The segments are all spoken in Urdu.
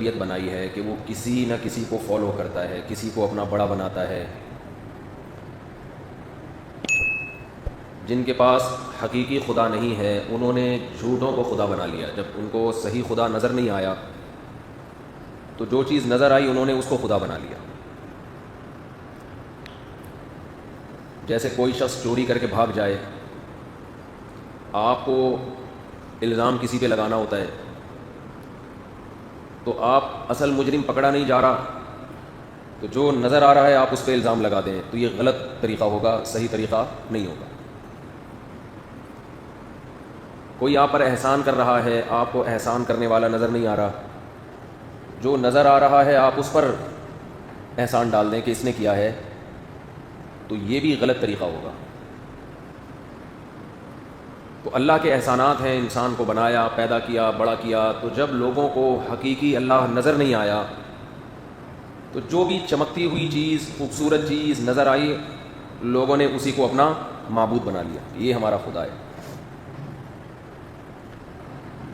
طبیعت بنائی ہے کہ وہ کسی نہ کسی کو فالو کرتا ہے، کسی کو اپنا بڑا بناتا ہے. جن کے پاس حقیقی خدا نہیں ہے انہوں نے جھوٹوں کو خدا بنا لیا. جب ان کو صحیح خدا نظر نہیں آیا تو جو چیز نظر آئی انہوں نے اس کو خدا بنا لیا. جیسے کوئی شخص چوری کر کے بھاگ جائے، آپ کو الزام کسی پہ لگانا ہوتا ہے تو آپ اصل مجرم پکڑا نہیں جا رہا تو جو نظر آ رہا ہے آپ اس پہ الزام لگا دیں، تو یہ غلط طریقہ ہوگا، صحیح طریقہ نہیں ہوگا. کوئی آپ پر احسان کر رہا ہے، آپ کو احسان کرنے والا نظر نہیں آ رہا، جو نظر آ رہا ہے آپ اس پر احسان ڈال دیں کہ اس نے کیا ہے، تو یہ بھی غلط طریقہ ہوگا. تو اللہ کے احسانات ہیں، انسان کو بنایا، پیدا کیا، بڑا کیا. تو جب لوگوں کو حقیقی اللہ نظر نہیں آیا تو جو بھی چمکتی ہوئی چیز، خوبصورت چیز نظر آئی، لوگوں نے اسی کو اپنا معبود بنا لیا، یہ ہمارا خدا ہے.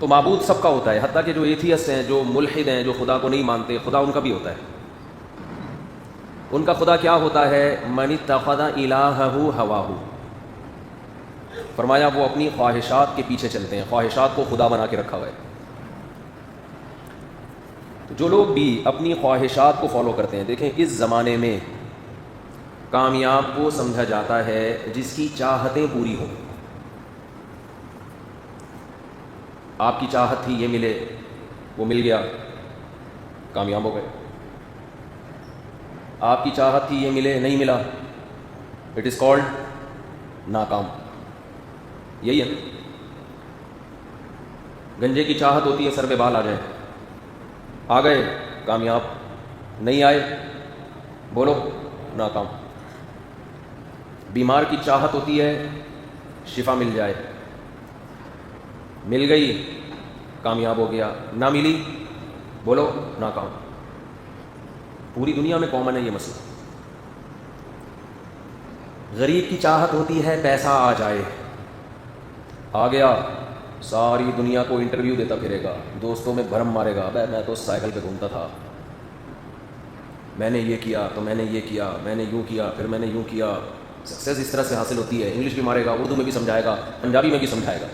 تو معبود سب کا ہوتا ہے، حتیٰ کہ جو ایتھیسٹ ہیں، جو ملحد ہیں، جو خدا کو نہیں مانتے، خدا ان کا بھی ہوتا ہے. ان کا خدا کیا ہوتا ہے؟ من اتخذ الہہ ہواہ. فرمایا وہ اپنی خواہشات کے پیچھے چلتے ہیں، خواہشات کو خدا بنا کے رکھا ہوا ہے. تو جو لوگ بھی اپنی خواہشات کو فالو کرتے ہیں، دیکھیں اس زمانے میں کامیاب وہ سمجھا جاتا ہے جس کی چاہتیں پوری ہوں. آپ کی چاہت تھی یہ ملے، وہ مل گیا، کامیاب ہو گئے. آپ کی چاہت تھی یہ ملے، نہیں ملا، اٹ از کالڈ ناکام. یہی ہے. گنجے کی چاہت ہوتی ہے سر پہ بال آ جائیں، آ گئے کامیاب، نہیں آئے بولو ناکام. بیمار کی چاہت ہوتی ہے شفا مل جائے، مل گئی کامیاب ہو گیا، نہ ملی بولو ناکام. پوری دنیا میں کامن ہے یہ مسئلہ. غریب کی چاہت ہوتی ہے پیسہ آ جائے، آ گیا ساری دنیا کو انٹرویو دیتا پھرے گا، دوستوں میں بھرم مارے گا، بھائی میں تو سائیکل پہ گھومتا تھا، میں نے یہ کیا تو میں نے یہ کیا، میں نے یوں کیا پھر میں نے یوں کیا. سکسیس اس طرح سے حاصل ہوتی ہے. انگلش بھی مارے گا، اردو میں بھی سمجھائے گا، پنجابی میں بھی سمجھائے گا.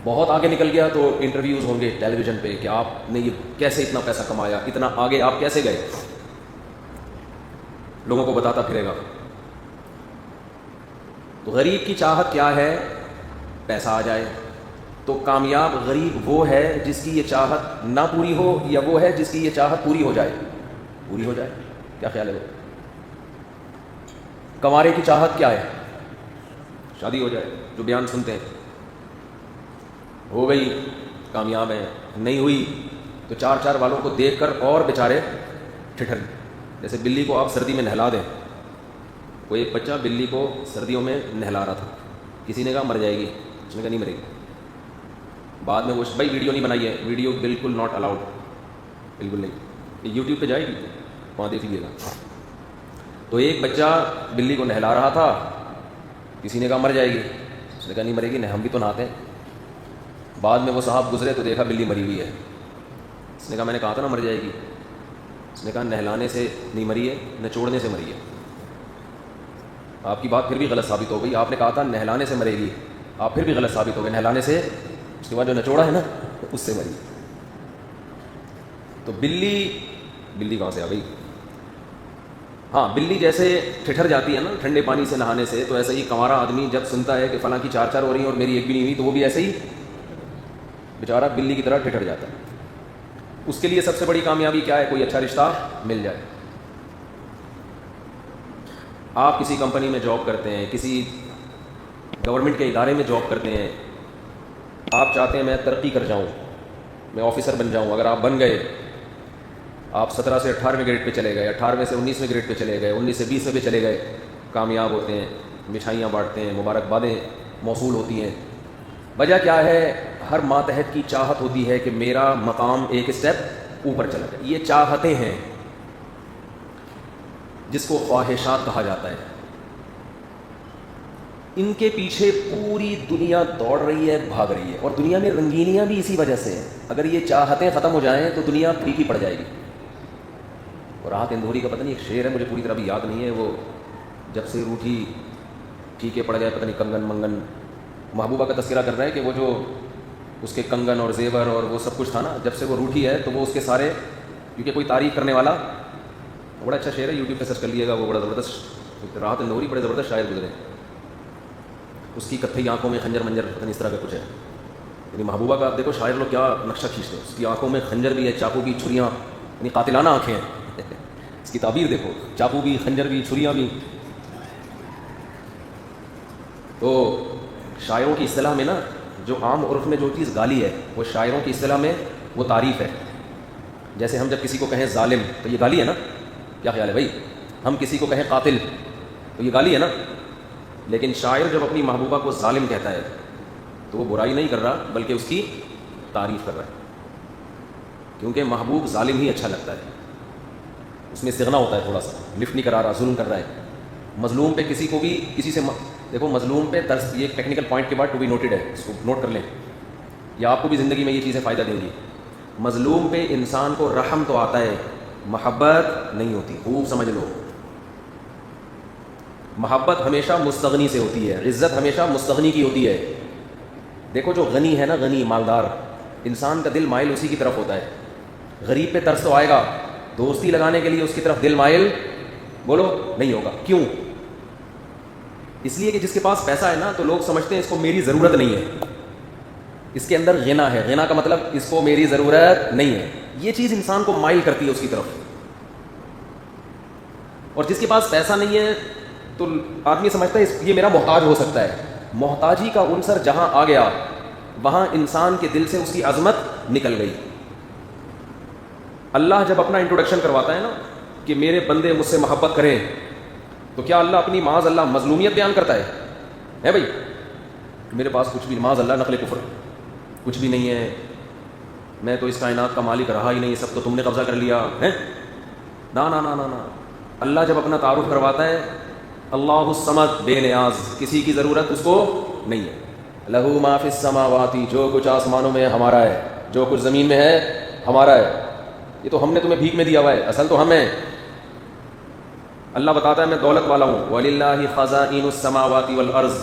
بہت آگے نکل گیا تو انٹرویوز ہوں گے ٹیلی ویژن پہ کہ آپ نے یہ کیسے اتنا پیسہ کمایا، اتنا آگے آپ کیسے گئے، لوگوں کو بتاتا پھرے گا. تو غریب کی چاہت کیا ہے؟ پیسہ آ جائے. تو کامیاب غریب وہ ہے جس کی یہ چاہت نہ پوری ہو، یا وہ ہے جس کی یہ چاہت پوری ہو جائے؟ پوری ہو جائے. کیا خیال ہے؟ کنوارے کی چاہت کیا ہے؟ شادی ہو جائے. جو بیان سنتے ہیں ہو گئی کامیاب ہیں، نہیں ہوئی تو چار چار والوں کو دیکھ کر اور بیچارے ٹھٹر. جیسے بلی کو آپ سردی میں نہلا دیں، کوئی ایک بچہ بلی کو سردیوں میں نہلا رہا تھا، کسی نے کہا مر جائے گی، اس نے کہا نہیں مرے گی. بعد میں وہ بھائی ویڈیو نہیں بنائی ہے، ویڈیو بالکل ناٹ الاؤڈ، بالکل نہیں، یہ یوٹیوب پہ جائے گی وہاں دیکھ لیجیے گا. تو ایک بچہ بلی کو نہلا رہا تھا، کسی نے کہا مر جائے گی، اس نے کہا نہیں مرے گی، ہم بھی تو نہاتے ہیں. بعد میں وہ صاحب گزرے تو دیکھا بلی مری ہوئی ہے. اس نے کہا میں نے کہا تھا نا مر جائے گی. اس نے کہا نہلانے سے نہیں مری ہے، نچوڑنے سے مری ہے. آپ کی بات پھر بھی غلط ثابت ہو گئی. آپ نے کہا تھا نہلانے سے مرے گی، آپ پھر بھی غلط ثابت ہو گئے. نہلانے سے، اس کے بعد جو نچوڑا ہے نا اس سے مری. تو بلی کہاں سے آ گئی؟ ہاں، بلی جیسے ٹھٹر جاتی ہے نا ٹھنڈے پانی سے نہانے سے، تو ایسے ہی کنوارا آدمی جب سنتا ہے کہ فلاں کی چار چار ہو رہی ہیں اور میری ایک بھی نہیں ہوئی، تو وہ بھی ایسے ہی بیچارہ بلی کی طرح ٹھٹر جاتا ہے. اس کے لیے سب سے بڑی کامیابی کیا ہے؟ کوئی اچھا رشتہ مل جائے. آپ کسی کمپنی میں جاب کرتے ہیں، کسی گورنمنٹ کے ادارے میں جاب کرتے ہیں، آپ چاہتے ہیں میں ترقی کر جاؤں، میں آفیسر بن جاؤں. اگر آپ بن گئے، آپ 17 سے 18ویں گریڈ پہ چلے گئے، 18ویں سے 19ویں گریڈ پہ چلے گئے، 19 سے 20ویں پہ چلے گئے، کامیاب ہوتے ہیں، مٹھائیاں بانٹتے ہیں، مبارکبادیں موصول ہوتی ہیں. وجہ کیا ہے؟ ہر ماتحت کی چاہت ہوتی ہے کہ میرا مقام ایک اسٹیپ اوپر چلا جائے. یہ چاہتیں ہیں جس کو خواہشات کہا جاتا ہے. ان کے پیچھے پوری دنیا دوڑ رہی ہے، بھاگ رہی ہے، اور دنیا میں رنگینیاں بھی اسی وجہ سے ہیں۔ اگر یہ چاہتیں ختم ہو جائیں تو دنیا پھیکی پڑ جائے گی۔ اور راحت اندوری کا پتہ نہیں ایک شعر ہے، مجھے پوری طرح بھی یاد نہیں ہے، وہ جب سے روٹھی پھیکے پڑ گئے، پتہ نہیں کنگن منگن، محبوبہ کا تذکرہ کر رہا ہے کہ وہ جو اس کے کنگن اور زیور اور وہ سب کچھ تھا نا، جب سے وہ روٹھی ہے تو وہ اس کے سارے، کیونکہ کوئی تعریف کرنے والا، بڑا اچھا شعر ہے، یوٹیوب پہ سرچ کر لیے گا، وہ بڑا زبردست، راحت اندوری بڑے زبردست شاعر گزرے، اس کی کتھئی آنکھوں میں خنجر منجر پتہ نہیں اس طرح کا کچھ ہے، یعنی محبوبہ کا آپ دیکھو شاعر لوگ کیا نقشہ کھینچتے ہیں، اس کی آنکھوں میں خنجر بھی ہے، چاقو بھی، چھریاں، یعنی قاتلانہ آنکھیں ہیں اس کی تعبیر دیکھو، چاقو بھی، خنجر بھی، چھریاں بھی۔ تو شاعروں کی اصطلاح میں نا جو عام عرف میں جو چیز گالی ہے وہ شاعروں کی اصطلاح میں وہ تعریف ہے۔ جیسے ہم جب کسی کو کہیں ظالم تو یہ گالی ہے نا، کیا خیال ہے بھائی؟ ہم کسی کو کہیں قاتل تو یہ گالی ہے نا، لیکن شاعر جب اپنی محبوبہ کو ظالم کہتا ہے تو وہ برائی نہیں کر رہا بلکہ اس کی تعریف کر رہا ہے، کیونکہ محبوب ظالم ہی اچھا لگتا ہے، اس میں استغنا ہوتا ہے، تھوڑا سا لفٹ نہیں کرا رہا، ظلم کر رہا ہے۔ مظلوم پہ کسی کو بھی کسی سے دیکھو، مظلوم پہ ترس، یہ ایک ٹیکنیکل پوائنٹ کے بعد ٹو بی نوٹڈ ہے، اس کو نوٹ کر لیں، یا آپ کو بھی زندگی میں یہ چیزیں فائدہ دیں گی۔ مظلوم پہ انسان کو رحم تو آتا ہے، محبت نہیں ہوتی، خوب سمجھ لو۔ محبت ہمیشہ مستغنی سے ہوتی ہے، عزت ہمیشہ مستغنی کی ہوتی ہے۔ دیکھو جو غنی ہے نا، غنی مالدار انسان کا دل مائل اسی کی طرف ہوتا ہے، غریب پہ ترس تو آئے گا، دوستی لگانے کے لیے اس کی طرف دل مائل بولو نہیں ہوگا۔ کیوں؟ اس لیے کہ جس کے پاس پیسہ ہے نا تو لوگ سمجھتے ہیں اس کو میری ضرورت نہیں ہے، اس کے اندر غنا ہے، غنا کا مطلب اس کو میری ضرورت نہیں ہے، یہ چیز انسان کو مائل کرتی ہے اس کی طرف۔ اور جس کے پاس پیسہ نہیں ہے تو آدمی سمجھتا ہے یہ میرا محتاج ہو سکتا ہے۔ محتاجی کا عنصر جہاں آ گیا وہاں انسان کے دل سے اس کی عظمت نکل گئی۔ اللہ جب اپنا انٹروڈکشن کرواتا ہے نا کہ میرے بندے مجھ سے محبت کریں، تو کیا اللہ اپنی معاذ اللہ مظلومیت بیان کرتا ہے بھائی؟ میرے پاس کچھ بھی، معاذ اللہ نقل کفر، کچھ بھی نہیں ہے، میں تو اس کائنات کا مالک رہا ہی نہیں، سب تو تم نے قبضہ کر لیا ہے۔ نا نا نا نا نا، اللہ جب اپنا تعارف کرواتا ہے، اللہ الصمد، بے نیاز، کسی کی ضرورت اس کو نہیں ہے۔ لہو ما فی السماوات، جو کچھ آسمانوں میں ہے ہمارا ہے، جو کچھ زمین میں ہے ہمارا ہے، یہ تو ہم نے تمہیں بھیک میں دیا ہوا ہے، اصل تو ہم ہیں۔ اللہ بتاتا ہے میں دولت والا ہوں، وَلِلَّهِ خَزَائِنُ السَّمَاوَاتِ وَالْأَرْضِ،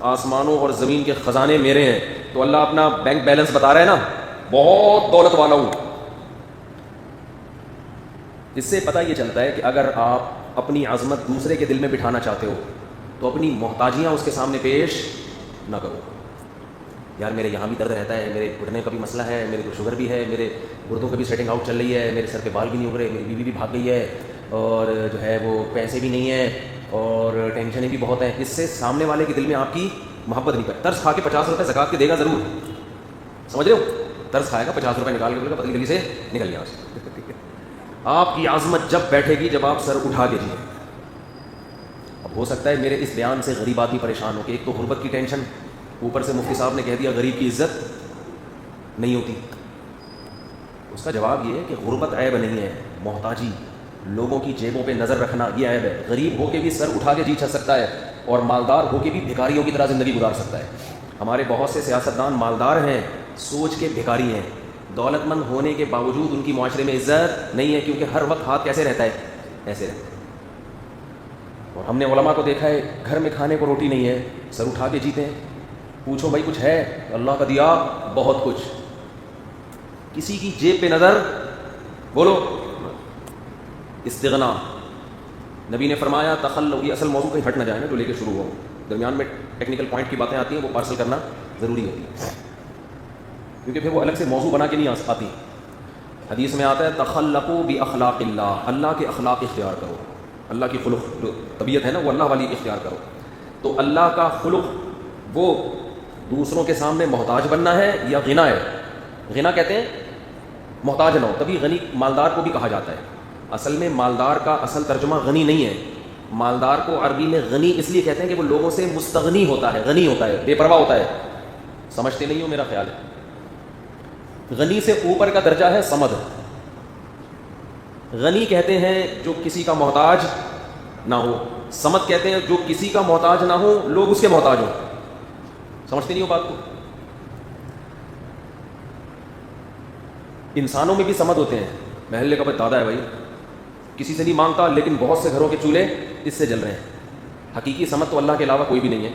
آسمانوں اور زمین کے خزانے میرے ہیں۔ تو اللہ اپنا بینک بیلنس بتا رہا ہے نا، بہت دولت والا ہوں۔ اس سے پتہ یہ چلتا ہے کہ اگر آپ اپنی عظمت دوسرے کے دل میں بٹھانا چاہتے ہو تو اپنی محتاجیاں اس کے سامنے پیش نہ کرو۔ یار میرے یہاں بھی درد رہتا ہے، میرے گھٹنے کا بھی مسئلہ ہے، میرے کو شوگر بھی ہے، میرے گردوں کا بھی سیٹنگ آؤٹ چل رہی ہے، میرے سر پہ بال بھی نہیں اگ رہے، میری بیوی بھی بھاگ گئی ہے، اور جو ہے وہ پیسے بھی نہیں ہیں، اور ٹینشنیں بھی بہت ہیں۔ اس سے سامنے والے کے دل میں آپ کی محبت نہیں کرے۔ ترس کھا کے 50 روپے زکوٰۃ کے دے گا ضرور، سمجھ رہے ہو؟ ترس کھائے گا، 50 روپے نکال کے بولے گا پتلی گلی سے نکل گیا۔ آپ کی عظمت جب بیٹھے گی جب آپ سر اٹھا کے جیے۔ اب ہو سکتا ہے میرے اس بیان سے غریب آدمی پریشان ہو کہ ایک تو غربت کی ٹینشن، اوپر سے مفتی صاحب نے کہہ دیا غریب کی عزت نہیں ہوتی۔ اس کا جواب یہ ہے کہ غربت عیب نہیں ہے، محتاجی، لوگوں کی جیبوں پہ نظر رکھنا یہ عیب ہے۔ غریب ہو کے بھی سر اٹھا کے جی سکتا ہے، اور مالدار ہو کے بھی بھکاریوں کی طرح زندگی گزار سکتا ہے۔ ہمارے بہت سے سیاستدان مالدار ہیں، سوچ کے بھکاری ہیں، دولت مند ہونے کے باوجود ان کی معاشرے میں عزت نہیں ہے، کیونکہ ہر وقت ہاتھ کیسے رہتا ہے؟ ایسے رہتا ہے۔ اور ہم نے علماء کو دیکھا ہے گھر میں کھانے کو روٹی نہیں ہے، سر اٹھا کے جیتے ہیں۔ پوچھو بھائی کچھ ہے؟ اللہ کا دیا بہت کچھ، کسی کی جیب پہ نظر بولو استغنا۔ نبی نے فرمایا تخلو، یہ اصل موضوع کہیں ہٹ نہ جائے نا جو لے کے شروع ہو، درمیان میں ٹیکنیکل پوائنٹ کی باتیں آتی ہیں وہ پارسل کرنا ضروری ہوتی ہے، کیونکہ پھر وہ الگ سے موضوع بنا کے نہیں آتی۔ حدیث میں آتا ہے تخلقوا باخلاق اللہ، اللہ کے اخلاق اختیار کرو، اللہ کی خلق جو طبیعت ہے نا وہ اللہ والی اختیار کرو۔ تو اللہ کا خلق وہ دوسروں کے سامنے محتاج بننا ہے یا غنا ہے؟ غنا کہتے ہیں محتاج نہ ہو، تبھی غنی مالدار کو بھی کہا جاتا ہے۔ اصل میں مالدار کا اصل ترجمہ غنی نہیں ہے، مالدار کو عربی میں غنی اس لیے کہتے ہیں کہ وہ لوگوں سے مستغنی ہوتا ہے، غنی ہوتا ہے، بے پرواہ ہوتا ہے۔ سمجھتے نہیں ہو میرا خیال ہے۔ غنی سے اوپر کا درجہ ہے صمد۔ غنی کہتے ہیں جو کسی کا محتاج نہ ہو. سمت کہتے ہیں جو کسی کا محتاج نہ ہو, لوگ اس کے محتاج ہوں. سمجھتے نہیں ہو بات کو؟ انسانوں میں بھی سمت ہوتے ہیں. محلے کا دادا ہے بھائی, کسی سے نہیں مانگتا, لیکن بہت سے گھروں کے چولہے اس سے جل رہے ہیں. حقیقی سمت تو اللہ کے علاوہ کوئی بھی نہیں ہے.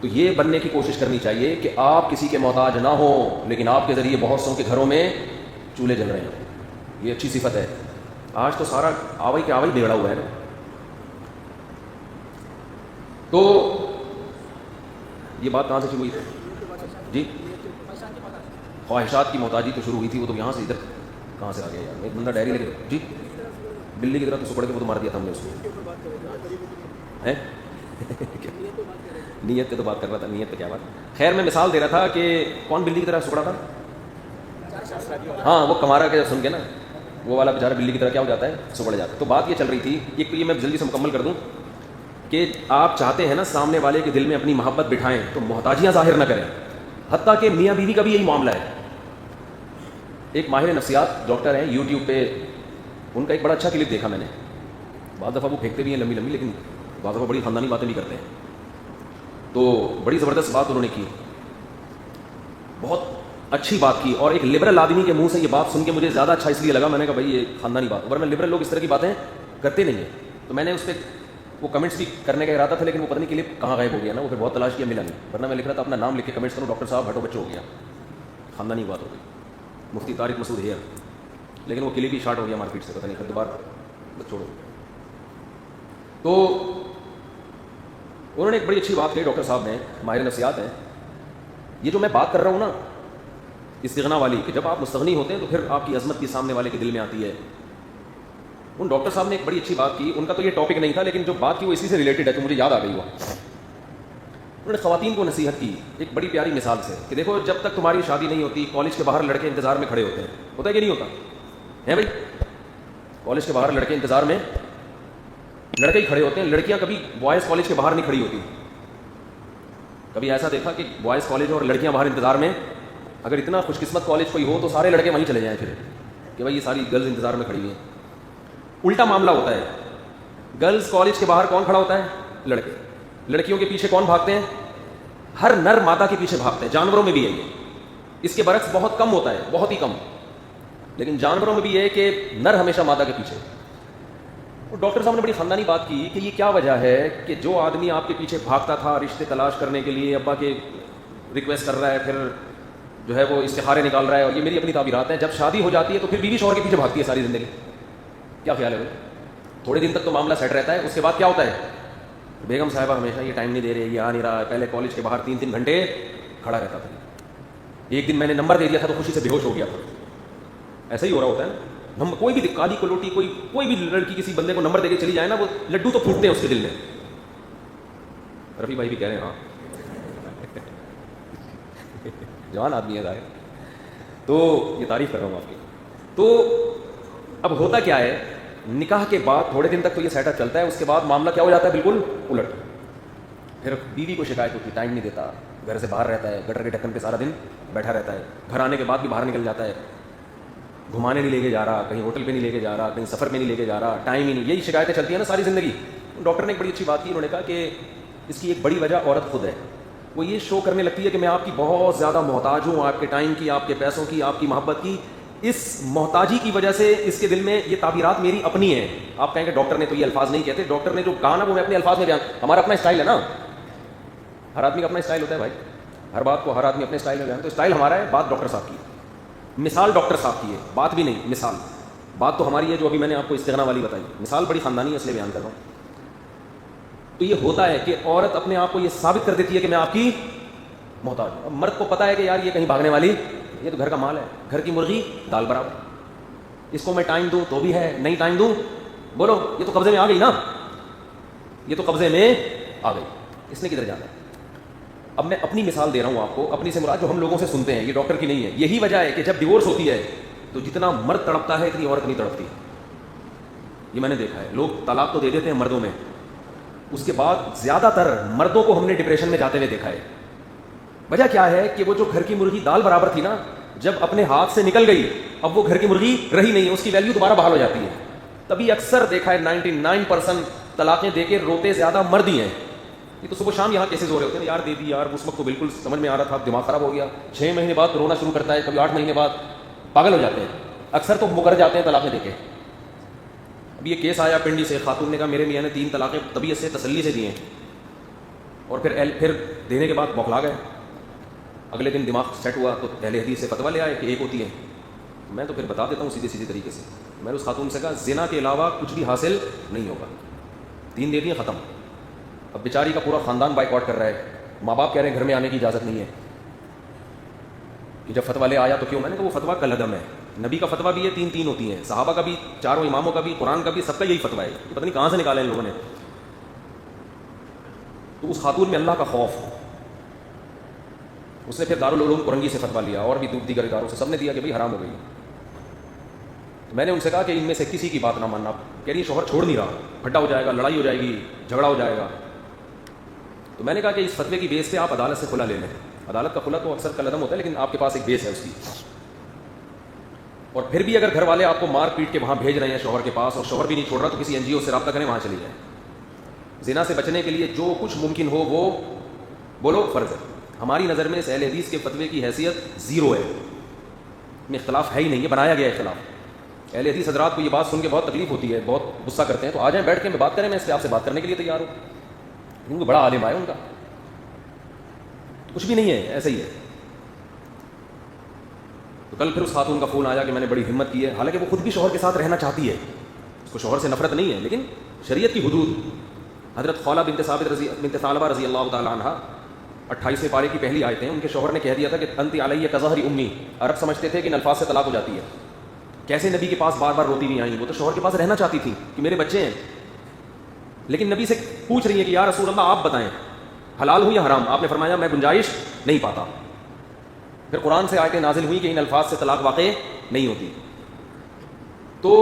تو یہ بننے کی کوشش کرنی چاہیے کہ آپ کسی کے محتاج نہ ہوں, لیکن آپ کے ذریعے بہت سوں کے گھروں میں چولہے جل رہے ہیں. یہ اچھی صفت ہے. آج تو سارا آوائی کے آوائی بگڑا ہوا ہے نا. تو یہ بات کہاں سے شروع ہوئی تھی جی؟ خواہشات کی محتاجی تو شروع ہوئی تھی, وہ تو یہاں سے ادھر کہاں سے آ گیا یار. ایک بندہ ڈائری لے کے جی بلی کی طرح تو سکڑ کے وہ تو مار دیا تھا ہم نے اس کو. نیت پہ تو بات کر رہا تھا, نیت پہ کیا بات. خیر میں مثال دے رہا تھا کہ کون بلی کی طرح سکڑا تھا. ہاں وہ کمارا کے سن کے نا, وہ والا بیچارہ بلی کی طرح کیا ہو جاتا ہے, سکڑ جاتا ہے. تو بات یہ چل رہی تھی, یہ میں جلدی سے مکمل کر دوں کہ آپ چاہتے ہیں نا سامنے والے کے دل میں اپنی محبت بٹھائیں تو محتاجیاں ظاہر نہ کریں. حتیٰ کہ میاں بیوی کا بھی یہی معاملہ ہے. ایک ماہر نفسیات ڈاکٹر ہیں یوٹیوب پہ, ان کا ایک بڑا اچھا کلپ دیکھا میں نے. بعض دفعہ وہ پھینکتے بھی ہیں لمبی لمبی, لیکن بعض دفعہ بڑی خاندانی باتیں بھی کرتے ہیں. تو بڑی زبردست بات انہوں نے کی, بہت اچھی بات کی. اور ایک لبرل آدمی کے منہ سے یہ بات سن کے مجھے زیادہ اچھا اس لیے لگا, میں نے کہا بھائی یہ خاندانی بات, ورنہ لبرل لوگ اس طرح کی باتیں کرتے نہیں ہیں. تو میں نے اس پہ وہ کمنٹس بھی کرنے کا ارادہ تھا, لیکن وہ پتہ نہیں کلپ کہاں غائب ہو گیا نا, وہ پھر بہت تلاش کیا ملا نہیں. ورنہ میں لکھ رہا تھا اپنا نام لکھ کے کمنٹس کروں, ڈاکٹر صاحب ہٹو بچوں ہو گیا, خاندانی بات ہو گئی, مفتی طارق مسعود ہیئر. لیکن وہ کلپ ہی شارٹ ہو گیا مارکیٹ سے, پتہ نہیں پھر دوبارہ چھوڑو. تو انہوں نے ایک بڑی اچھی بات کہی ڈاکٹر صاحب نے, ماہر نفسیات ہیں. یہ جو میں بات کر رہا ہوں نا استغنا والی, کہ جب آپ مستغنی ہوتے ہیں تو پھر آپ کی عظمت کی سامنے والے کے دل میں آتی ہے. ان ڈاکٹر صاحب نے ایک بڑی اچھی بات کی, ان کا تو یہ ٹاپک نہیں تھا, لیکن جو بات کی وہ اسی سے ریلیٹڈ ہے, تو مجھے یاد آ گئی وہ. انہوں نے خواتین کو نصیحت کی ایک بڑی پیاری مثال سے کہ دیکھو جب تک تمہاری شادی نہیں ہوتی, کالج کے باہر لڑکے انتظار میں کھڑے ہوتے ہیں. ہوتا ہے کہ نہیں ہوتا ہے بھائی؟ کالج کے باہر لڑکے انتظار میں, لڑکے ہی کھڑے ہوتے ہیں, لڑکیاں کبھی بوائز کالج کے باہر نہیں کھڑی ہوتی. کبھی ایسا دیکھا کہ بوائز کالج اور لڑکیاں باہر انتظار میں, اگر اتنا خوش قسمت کالج کوئی ہو تو سارے لڑکے وہیں چلے جائیں پھر کہ بھائی یہ ساری گرلز انتظار میں کھڑی ہیں. الٹا معاملہ ہوتا ہے, گرلز کالج کے باہر کون کھڑا ہوتا ہے؟ لڑکے. لڑکیوں کے پیچھے کون بھاگتے ہیں؟ ہر نر مادہ کے پیچھے بھاگتے ہیں. جانوروں میں بھی ہے یہ, اس کے برعکس بہت کم ہوتا ہے, بہت ہی کم, لیکن جانوروں میں بھی یہ ہے کہ نر ہمیشہ مادہ کے پیچھے. ڈاکٹر صاحب نے بڑی خاندانی بات کی کہ یہ کیا وجہ ہے کہ جو آدمی آپ کے پیچھے بھاگتا تھا رشتے تلاش کرنے کے لیے, ابا کے ریکویسٹ کر رہا ہے, پھر جو ہے وہ استخارے نکال رہا ہے, اور یہ میری اپنی تعبیرات ہیں, جب شادی ہو جاتی ہے تو پھر بیوی شوہر کے پیچھے بھاگتی ہے ساری زندگی. کیا خیال ہے بھائی؟ تھوڑے دن تک تو معاملہ سیٹ رہتا ہے, اس کے بعد کیا ہوتا ہے؟ بیگم صاحبہ ہمیشہ یہ ٹائم نہیں دے رہے, یہ آ نہیں رہا. پہلے کالج کے باہر 3 گھنٹے کھڑا رہتا تھا. ایک دن میں نے نمبر دے دیا تھا تو خوشی سے بے ہوش ہو گیا تھا. ایسا ہی ہو رہا ہوتا ہے نا. ہم کوئی بھی کالی کلوٹی, کوئی بھی لڑکی کسی بندے کو نمبر دے کے چلی جائے نا, وہ لڈو تو پھوٹتے ہیں اس کے دل میں. رفیع بھائی بھی کہہ رہے ہیں ہاں, جوان آدمی ہے ظاہر, تو یہ تعریف کر رہا ہوں آپ کی. تو اب ہوتا کیا ہے, نکاح کے بعد تھوڑے دن تک تو یہ سیٹ اپ چلتا ہے, اس کے بعد معاملہ کیا ہو جاتا ہے بالکل الٹ. پھر بیوی کو شکایت ہوتی, ٹائم نہیں دیتا, گھر سے باہر رہتا ہے, گٹر کے ڈھکن پہ سارا دن بیٹھا رہتا ہے, گھر آنے کے بعد بھی باہر نکل جاتا ہے, گھمانے نہیں لے کے جا رہا, کہیں ہوٹل پہ نہیں لے کے جا رہا, کہیں سفر پہ نہیں لے کے جا رہا, ٹائم ہی نہیں. یہی شکایتیں چلتی ہیں نا ساری زندگی. ڈاکٹر نے ایک بڑی اچھی بات کی, انہوں نے کہا کہ اس کی ایک بڑی وجہ عورت خود ہے. وہ یہ شو کرنے لگتی ہے کہ میں آپ کی بہت زیادہ محتاج ہوں, آپ کے ٹائم کی, آپ کے پیسوں کی, آپ کی محبت کی. اس محتاجی کی وجہ سے اس کے دل میں یہ تعبیرات میری اپنی ہیں. آپ کہیں کہ ڈاکٹر نے تو یہ الفاظ نہیں کہتے, ڈاکٹر نے جو کہا نا وہ میں اپنے الفاظ میں بیان. ہمارا اپنا اسٹائل ہے نا, ہر آدمی کا اپنا اسٹائل ہوتا ہے بھائی, ہر بات کو ہر آدمی اپنے اسٹائل میں بیان. تو اسٹائل ہمارا ہے, بات ڈاکٹر صاحب کی, مثال ڈاکٹر صاحب کی ہے, بات بھی نہیں مثال. بات تو ہماری ہے جو ابھی میں نے آپ کو استغنا والی بتائی, مثال بڑی خاندانی ہے اس لیے بیان کر رہا ہوں. تو یہ ہوتا ہے کہ عورت اپنے آپ کو یہ ثابت کر دیتی ہے کہ میں آپ کی محتاج ہوں. اب مرد کو پتا ہے کہ یار یہ کہیں بھاگنے والی, یہ تو گھر کا مال ہے, گھر کی مرغی دال برابر, اس کو میں ٹائم دوں تو بھی ہے, نہیں ٹائم دوں بولو یہ تو قبضے میں آ گئی نا, یہ تو قبضے میں آ گئی, اس نے کدھر جانا ہے. اب میں اپنی مثال دے رہا ہوں آپ کو, اپنی سے مراد جو ہم لوگوں سے سنتے ہیں, یہ ڈاکٹر کی نہیں ہے. یہی وجہ ہے کہ جب ڈیورس ہوتی ہے تو جتنا مرد تڑپتا ہے اتنی عورت نہیں تڑپتی. یہ میں نے دیکھا ہے, لوگ طلاق تو دے دیتے ہیں مردوں میں, اس کے بعد زیادہ تر مردوں کو ہم نے ڈپریشن میں جاتے ہوئے دیکھا ہے. وجہ کیا ہے کہ وہ جو گھر کی مرغی دال برابر تھی نا, جب اپنے ہاتھ سے نکل گئی اب وہ گھر کی مرغی رہی نہیں, اس کی ویلیو دوبارہ بحال ہو جاتی ہے. تبھی اکثر دیکھا ہے 99% طلاقیں دے کے روتے زیادہ مرد ہی ہیں. یہ تو صبح شام یہاں کیسز ہو رہے ہوتے ہیں, یار دے دی یار, اس وقت تو بالکل سمجھ میں آ رہا تھا, دماغ خراب ہو گیا, 6 مہینے بعد رونا شروع کرتا ہے, کبھی 8 مہینے بعد, پاگل ہو جاتے ہیں. اکثر تو مکر جاتے ہیں طلاقیں دے کے. اب یہ کیس آیا پنڈی سے, خاتون نے کہا میرے میاں نے 3 طلاقیں طبیعت سے تسلی سے دی ہیں, اور پھر دینے کے بعد بوکھلا گئے. اگلے دن دماغ سیٹ ہوا تو اہل حدیث سے فتویٰ لے آئے کہ 1 ہوتی ہے. میں تو پھر بتا دیتا ہوں سیدھے طریقے سے. میں نے اس خاتون سے کہا زنا کے علاوہ کچھ بھی حاصل نہیں ہوگا, 3 دے دیے ختم. اب بیچاری کا پورا خاندان بائیکاٹ کر رہا ہے, ماں باپ کہہ رہے ہیں گھر میں آنے کی اجازت نہیں ہے کہ جب فتویٰ لے آیا تو کیوں. میں نے کہا وہ فتویٰ کالعدم ہے. نبی کا فتویٰ بھی ہے, 3 ہوتی ہیں, صحابہ کا بھی, 4 اماموں کا بھی, قرآن کا بھی, سب کا یہی فتویٰ ہے. پتہ نہیں کہاں سے نکالا ان لوگوں نے. تو اس خاتون میں اللہ کا خوف, اس نے پھر دارالعلوم کرنگی سے فتویٰ لیا, اور بھی دیگر اداروں سے, سب نے دیا کہ بھائی حرام ہو گئی. تو میں نے ان سے کہا کہ ان میں سے کسی کی بات نہ ماننا. کہہ رہی شوہر چھوڑ نہیں رہا, پھڈا ہو جائے گا, لڑائی ہو جائے گی, جھگڑا ہو جائے گا. تو میں نے کہا کہ اس فتوے کی بیس پہ آپ عدالت سے کھلا لے لیں. عدالت کا کھلا تو اکثر کالعدم ہوتا ہے, لیکن آپ کے پاس ایک بیس ہے اس کی. اور پھر بھی اگر گھر والے آپ کو مار پیٹ کے وہاں بھیج رہے ہیں شوہر کے پاس, اور شوہر بھی نہیں چھوڑ رہا, تو کسی NGO سے رابطہ کریں, وہاں چلی جائیں. زنا سے بچنے کے لیے جو کچھ ممکن ہو وہ بولو فرض ہے. ہماری نظر میں اس اہل حدیث کے فتوے کی حیثیت 0 ہے, میں اختلاف ہے ہی نہیں, یہ بنایا گیا اختلاف. اہل حدیث حضرات کو یہ بات سن کے بہت تکلیف ہوتی ہے, بہت غصہ کرتے ہیں, تو آ جائیں بیٹھ کے میں بات کریں, میں اس پہ آپ سے بات کرنے کے لیے تیار ہوں. کیونکہ بڑا عالم ہے ان کا, کچھ بھی نہیں ہے, ایسا ہی ہے. تو کل پھر اس خاتون کا فون آیا کہ میں نے بڑی ہمت کی ہے, حالانکہ وہ خود بھی شوہر کے ساتھ رہنا چاہتی ہے, اس کو شوہر سے نفرت نہیں ہے, لیکن شریعت کی حدود. حضرت خولہ بنت ثعلبہ رضی اللہ تعالی عنہ 28ویں پارے کی پہلی آیتیں, ان کے شوہر نے کہہ دیا تھا کہ انت علیہ کظہر امی. عرب سمجھتے تھے کہ ان الفاظ سے طلاق ہو جاتی ہے. کیسے نبی کے پاس بار بار روتی نہیں آئیں, وہ تو شوہر کے پاس رہنا چاہتی تھی کہ میرے بچے ہیں, لیکن نبی سے پوچھ رہی ہے کہ یا رسول اللہ آپ بتائیں حلال ہو یا حرام. آپ نے فرمایا میں گنجائش نہیں پاتا. پھر قرآن سے آیتیں نازل ہوئی کہ ان الفاظ سے طلاق واقع نہیں ہوتی. تو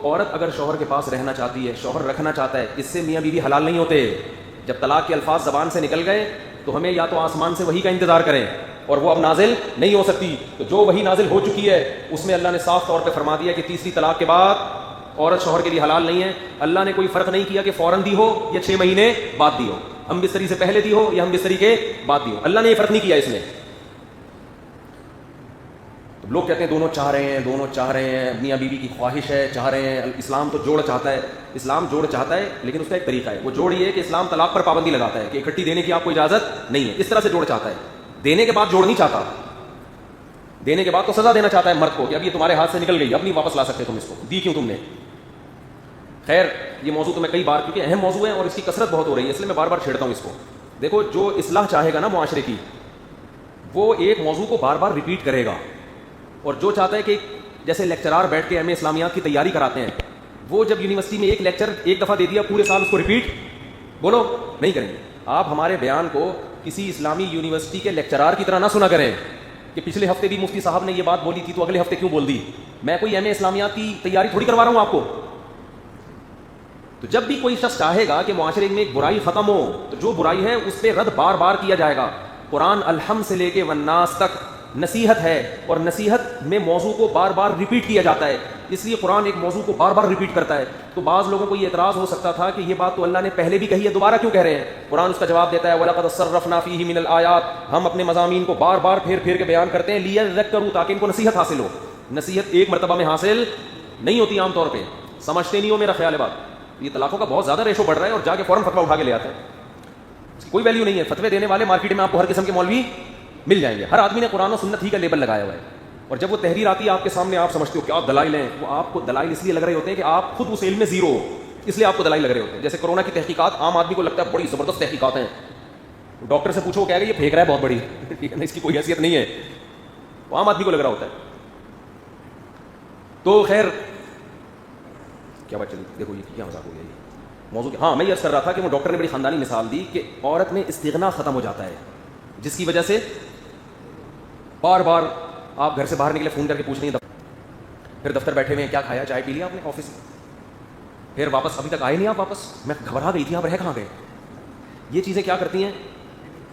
عورت اگر شوہر کے پاس رہنا چاہتی ہے, شوہر رکھنا چاہتا ہے, اس سے میاں بیوی حلال نہیں ہوتے. جب طلاق کے الفاظ زبان سے نکل گئے تو ہمیں یا تو آسمان سے وحی کا انتظار کریں, اور وہ اب نازل نہیں ہو سکتی. تو جو وحی نازل ہو چکی ہے اس میں اللہ نے صاف طور پہ فرما دیا کہ تیسری طلاق کے بعد عورت شوہر کے لیے حلال نہیں ہے. اللہ نے کوئی فرق نہیں کیا کہ فوراً دی ہو یا 6 مہینے بعد دی ہو, ہم بستری سے پہلے دی ہو یا ہم بستری کے بعد دی ہو. اللہ نے یہ فرق نہیں کیا اس میں. تو لوگ کہتے ہیں دونوں چاہ رہے ہیں, میاں بیوی کی خواہش ہے, چاہ رہے ہیں. اسلام تو جوڑ چاہتا ہے, اسلام جوڑ چاہتا ہے, لیکن اس کا ایک طریقہ ہے. وہ جوڑ یہ ہے کہ اسلام طلاق پر پابندی لگاتا ہے کہ اکٹھی دینے کی آپ کو اجازت نہیں ہے. اس طرح سے جوڑ چاہتا ہے, دینے کے بعد جوڑ نہیں چاہتا. دینے کے بعد تو سزا دینا چاہتا ہے مرد کو کہ اب یہ تمہارے ہاتھ سے نکل گئی, اب نہیں واپس لا سکتے تم اس کو, دی کیوں تم نے. خیر یہ موضوع تو میں کئی بار, کیونکہ اہم موضوع ہے اور اس کی کثرت بہت ہو رہی ہے, اس لیے میں بار بار چھیڑتا ہوں اس کو. دیکھو جو اصلاح چاہے گا نا معاشرے کی, وہ ایک موضوع کو بار بار ریپیٹ کرے گا. اور جو چاہتا ہے کہ جیسے لیکچرار بیٹھ کے ایم اے اسلامیات کی تیاری کراتے ہیں, وہ جب یونیورسٹی میں ایک لیکچر ایک دفعہ دے دیا, پورے سال اس کو ریپیٹ بولو نہیں کریں گے. آپ ہمارے بیان کو کسی اسلامی یونیورسٹی کے لیکچرار کی طرح نہ سنا کریں کہ پچھلے ہفتے بھی مفتی صاحب نے یہ بات بولی تھی تو اگلے ہفتے کیوں بول دی. میں کوئی ایم اے اسلامیات کی تیاری تھوڑی کروا رہا ہوں آپ کو. تو جب بھی کوئی شخص چاہے گا کہ معاشرے میں ایک برائی ختم ہو, تو جو برائی ہے اس پہ رد بار بار کیا جائے گا. قرآن الحمد سے لے کے والناس تک نصیحت ہے, اور نصیحت میں موضوع کو بار بار ریپیٹ کیا جاتا ہے, اس لیے قرآن ایک موضوع کو بار بار ریپیٹ کرتا ہے. تو بعض لوگوں کو یہ اعتراض ہو سکتا تھا کہ یہ بات تو اللہ نے پہلے بھی کہی ہے, دوبارہ کیوں کہہ رہے ہیں. قرآن اس کا جواب دیتا ہے وَلَقَدْ صَرَّفْنَا فِيهِ مِنَ الْآيَاتِ, ہم اپنے مضامین کو بار بار پھیر کے بیان کرتے ہیں لِيَذَّكَّرُوا, تاکہ ان کو نصیحت حاصل ہو. نصیحت ایک مرتبہ میں حاصل نہیں ہوتی, عام طور پہ سمجھتے نہیں ہو, میرا خیال ہے بات. یہ طلاقوں کا بہت زیادہ ریشو بڑھ رہا ہے, اور جا کے فوراً فتویٰ اٹھا کے لے آتے ہیں, اس کی کوئی ویلیو نہیں ہے. فتوے دینے والے مارکیٹ میں آپ کو ہر قسم کے مولوی مل جائیں گے. ہر آدمی نے قرآن و سنت ہی کا لیبل لگایا ہوا ہے, اور جب وہ تحریر آتی ہے آپ کے سامنے, آپ سمجھتے ہو کیا دلائل ہیں, وہ آپ کو دلائل اس لیے لگ رہے ہوتے ہیں کہ آپ خود اس علم میں زیرو ہو, اس لیے آپ کو دلائل لگ رہے ہوتے ہیں. جیسے کورونا کی تحقیقات عام آدمی کو لگتا ہے بڑی زبردست تحقیقات ہیں, ڈاکٹر سے پوچھو وہ کہے گا یہ پھینک رہا ہے بہت بڑی, ٹھیک ہے نا, اس کی کوئی حیثیت نہیں ہے, وہ عام آدمی کو لگ رہا ہوتا ہے. تو خیر کیا بات چلی, دیکھو یہ کیا مذاق ہو گیا یہ موضوع. ہاں میں یہ عرض کر رہا تھا کہ وہ ڈاکٹر نے بڑی خاندانی مثال دی کہ عورت میں استغنا ختم ہو جاتا ہے, جس کی وجہ سے بار بار آپ گھر سے باہر نکلے فون کر کے پوچھ رہی ہیں, پھر دفتر بیٹھے ہوئے ہیں کیا کھایا, چائے پی لیا آپ نے آفس میں, پھر واپس ابھی تک آئے نہیں آپ واپس, میں گھبرا گئی تھی آپ رہ کہاں گئے. یہ چیزیں کیا کرتی ہیں,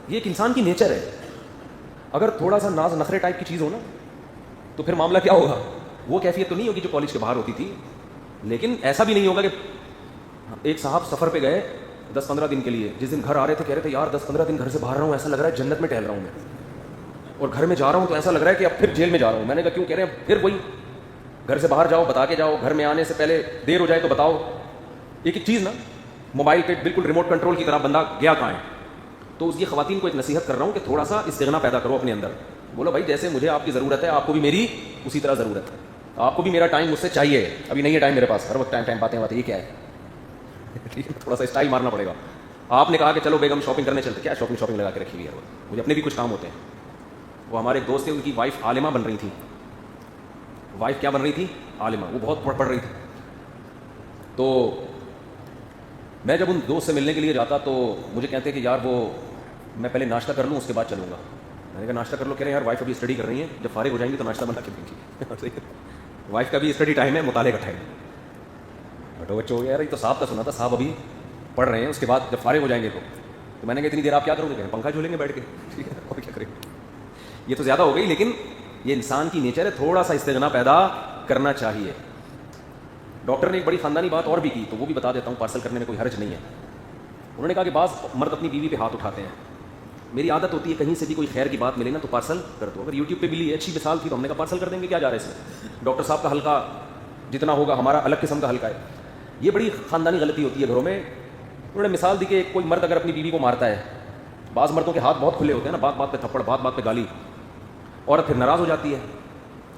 یہ ایک انسان کی نیچر ہے. اگر تھوڑا سا ناز نخرے ٹائپ کی چیز ہو نا تو پھر معاملہ کیا ہوگا, وہ کیفیت تو نہیں ہوگی جو کالج کے باہر ہوتی تھی. لیکن ایسا بھی نہیں ہوگا کہ ایک صاحب سفر پہ گئے 10-15 دن کے لیے, جس دن گھر آ رہے تھے کہہ رہے تھے یار 10-15 دن گھر سے باہر رہا ہوں, ایسا لگ رہا ہے جنت میں ٹہل رہا ہوں میں, اور گھر میں جا رہا ہوں تو ایسا لگ رہا ہے کہ اب پھر جیل میں جا رہا ہوں. میں نے کہا کیوں؟ کہہ رہے ہیں پھر وہی گھر سے باہر جاؤ, بتا کے جاؤ, گھر میں آنے سے پہلے دیر ہو جائے تو بتاؤ. ایک ایک چیز نا موبائل پہ بالکل ریموٹ کنٹرول کی طرح بندہ گیا کہاں ہے. تو اس کی خواتین کو ایک نصیحت کر رہا ہوں کہ تھوڑا سا استغنا پیدا کرو اپنے اندر. بولو بھائی جیسے مجھے آپ کی ضرورت ہے آپ کو بھی میری اسی طرح ضرورت ہے, آپ کو بھی میرا ٹائم مجھ سے چاہیے. ابھی نہیں ہے ٹائم میرے پاس, ہر وقت ٹائم باتیں یہ کیا ہے, تھوڑا سا اسٹائل مارنا پڑے گا. آپ نے کہا کہ چلو بیگم شاپنگ کرنے چلتے, کیا شاپنگ لگا کے رکھی ہوئی ہے, مجھے اپنے بھی کچھ کام ہوتے ہیں. وہ ہمارے ایک دوست تھے, ان کی وائف عالمہ بن رہی تھی. وائف کیا بن رہی تھی؟ عالمہ. وہ بہت پڑھ رہی تھی. تو میں جب ان دوست سے ملنے کے لیے جاتا تو مجھے کہتے کہ یار وہ میں پہلے ناشتہ کر لوں اس کے بعد چلوں گا. میں نے کہا ناشتہ کر لو. کہہ رہے ہیں یار وائف ابھی اسٹڈی کر رہی ہیں, جب فارغ ہو جائیں گی تو ناشتہ بنا کے دیں گی. وائف کا بھی اسٹڈی ٹائم ہے, مطالعے کا ٹائم. بٹو بچوں ہو گیا یار, یہ تو صاحب کا سنا تھا, صاحب ابھی پڑھ رہے ہیں, اس کے بعد جب فارغ ہو جائیں گے تو میں نے کہا اتنی دیر آپ کیا کرو گے؟ پنکھا جھولیں گے بیٹھ کے, ٹھیک ہے, اور کیا کریں گے. یہ تو زیادہ ہو گئی, لیکن یہ انسان کی نیچر ہے, تھوڑا سا استغنا پیدا کرنا چاہیے. ڈاکٹر نے ایک بڑی خاندانی بات اور بھی کی, تو وہ بھی بتا دیتا ہوں, پارسل کرنے میں کوئی حرج نہیں ہے. انہوں نے کہا کہ بعض مرد اپنی بیوی پہ ہاتھ اٹھاتے ہیں. میری عادت ہوتی ہے کہیں سے بھی کوئی خیر کی بات ملے نا تو پارسل کر دو. اگر یوٹیوب پہ ملی اچھی مثال تھی تو ہم نے کہا پارسل کر دیں گے, کیا جا رہا ہے اس میں. ڈاکٹر صاحب کا حلقہ جتنا ہوگا ہمارا الگ قسم کا حلقہ ہے. یہ بڑی خاندانی غلطی ہوتی ہے گھروں میں. انہوں نے مثال دی کہ کوئی مرد اگر اپنی بیوی کو مارتا ہے, بعض مردوں کے ہاتھ بہت کھلے ہوتے ہیں نا, بات بات پہ تھپڑ, بات بات پہ گالی, عورت پھر ناراض ہو جاتی ہے.